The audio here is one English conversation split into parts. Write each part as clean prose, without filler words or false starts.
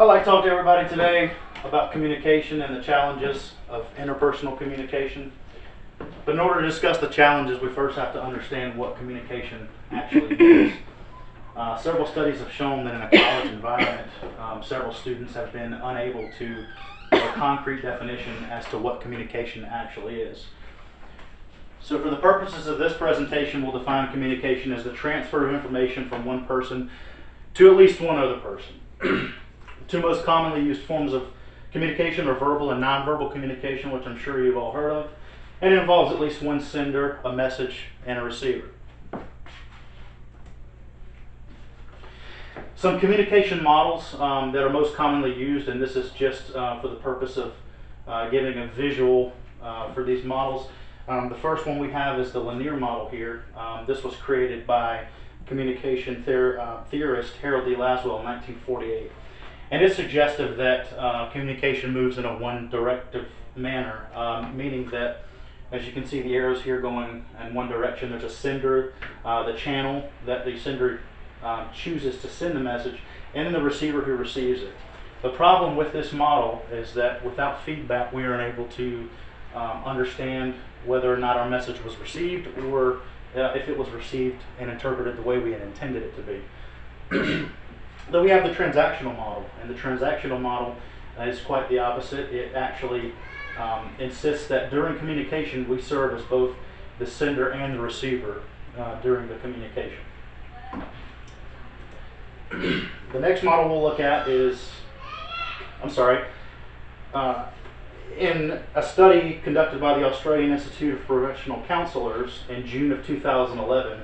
I'd like to talk to everybody today about communication and the challenges of interpersonal communication. But in order to discuss the challenges, we first have to understand what communication actually is. Several studies have shown that in a college environment, several students have been unable to give a concrete definition as to what communication actually is. So for the purposes of this presentation, we'll define communication as the transfer of information from one person to at least one other person. The two most commonly used forms of communication are verbal and nonverbal communication, which I'm sure you've all heard of, and it involves at least one sender, a message, and a receiver. Some communication models that are most commonly used, and this is just for the purpose of giving a visual for these models. The first one we have is the linear model here. This was created by communication theorist Harold D. Laswell in 1948. And it's suggestive that communication moves in a one-directive manner, meaning that, as you can see the arrows here going in one direction, there's a sender, the channel that the sender chooses to send the message, and then the receiver who receives it. The problem with this model is that without feedback, we are unable to understand whether or not our message was received, or if it was received and interpreted the way we had intended it to be. Then we have the transactional model, and the transactional model is quite the opposite. It actually insists that during communication we serve as both the sender and the receiver during the communication. The next model we'll look at is, in a study conducted by the Australian Institute of Professional Counselors in June of 2011,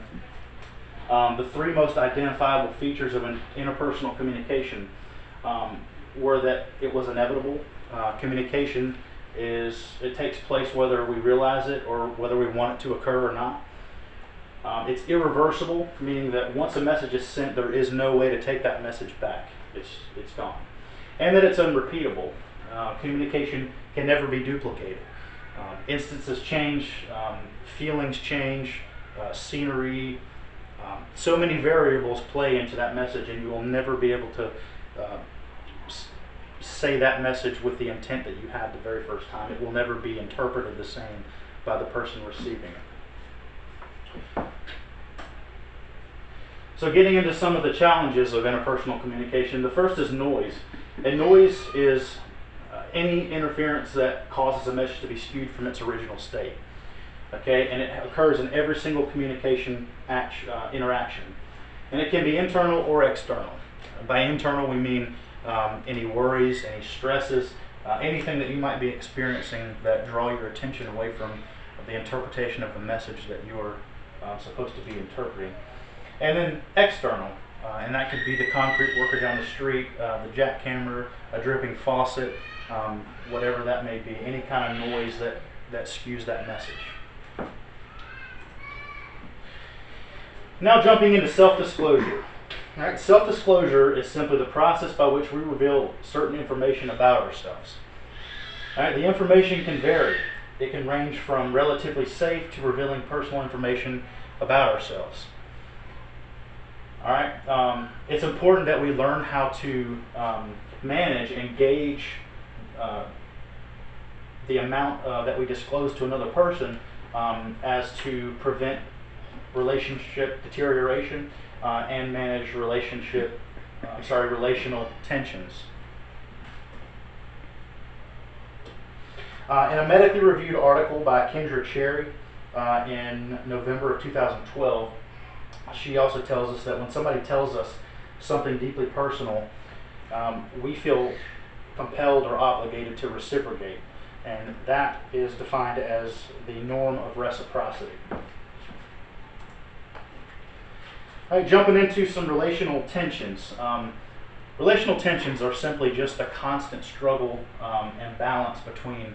the three most identifiable features of an interpersonal communication were that it was inevitable. Communication it takes place whether we realize it or whether we want it to occur or not. It's irreversible, meaning that once a message is sent, there is no way to take that message back. It's gone. And that it's unrepeatable. Communication can never be duplicated. Instances change, feelings change, scenery, so many variables play into that message, and you will never be able to say that message with the intent that you had the very first time. It will never be interpreted the same by the person receiving it. So getting into some of the challenges of interpersonal communication, the first is noise. And noise is any interference that causes a message to be skewed from its original state. Okay, and it occurs in every single communication interaction. And it can be internal or external. By internal, we mean any worries, any stresses, anything that you might be experiencing that draw your attention away from the interpretation of the message that you're supposed to be interpreting. And then external, and that could be the concrete worker down the street, the jackhammer, a dripping faucet, whatever that may be, any kind of noise that skews that message. Now jumping into self-disclosure. All right, self-disclosure is simply the process by which we reveal certain information about ourselves. All right, the information can vary. It can range from relatively safe to revealing personal information about ourselves. All right, it's important that we learn how to manage and gauge the amount that we disclose to another person as to prevent relationship deterioration and manage relational tensions. In a medically reviewed article by Kendra Cherry in November of 2012, she also tells us that when somebody tells us something deeply personal, we feel compelled or obligated to reciprocate, and that is defined as the norm of reciprocity. All right, jumping into some relational tensions. Relational tensions are simply just a constant struggle and balance between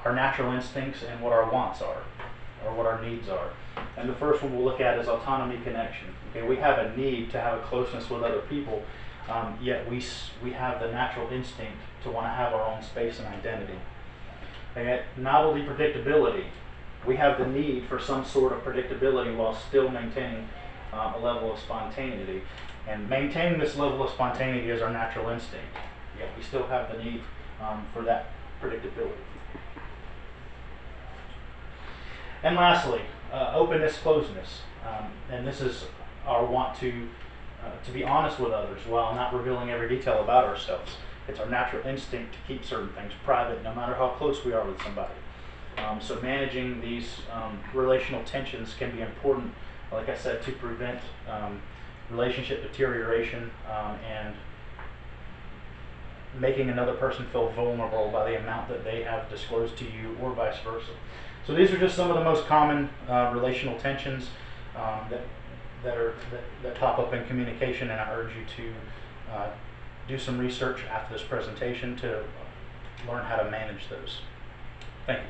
our natural instincts and what our wants are, or what our needs are. And the first one we'll look at is autonomy connection. Okay, we have a need to have a closeness with other people, yet we have the natural instinct to want to have our own space and identity. And novelty predictability. We have the need for some sort of predictability while still maintaining a level of spontaneity. And maintaining this level of spontaneity is our natural instinct, yet we still have the need for that predictability. And lastly, openness, closeness. And this is our want to be honest with others while not revealing every detail about ourselves. It's our natural instinct to keep certain things private, no matter how close we are with somebody. So managing these relational tensions can be important, like I said, to prevent relationship deterioration and making another person feel vulnerable by the amount that they have disclosed to you, or vice versa. So these are just some of the most common relational tensions that pop up in communication, and I urge you to do some research after this presentation to learn how to manage those. Thank you.